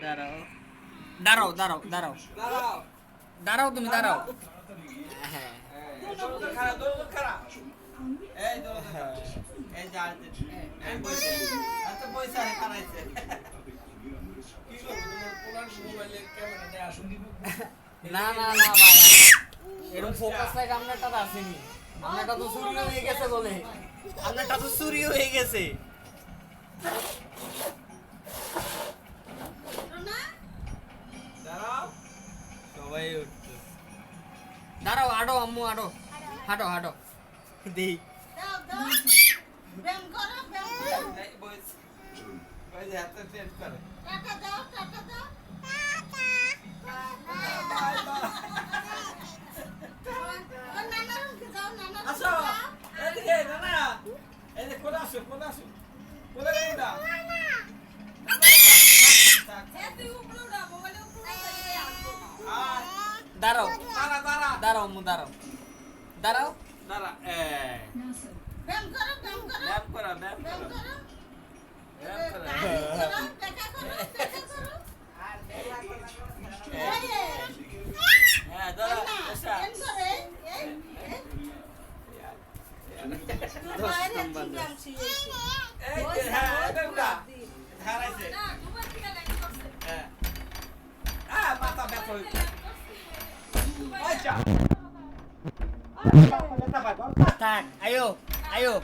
দাঁড়াও দাঁড়াও দাঁড়াও দাঁড়াও দাঁড়াও তুমি দাঁড়াও হ্যাঁ না না না ভাই এরকম ফোকাস লাইট আপনারটা তো আসেনি আপনারটা তো চুরি হয়ে গেছে বলে আপনারটা তো চুরি হয়ে গেছে সবাই উঠছে দাঁড়াও আডো আম্মু আডো হাঁটো হাঁটো দেই দাঁড়াও দাঁড়াও আম্মু দাঁড়াও দাঁড়াও দাঁড়া ব্যায়াম করো ব্যায়াম করো ব্যায়াম করো হ্যাঁ দাঁড়া থাক আয়ো আয়ো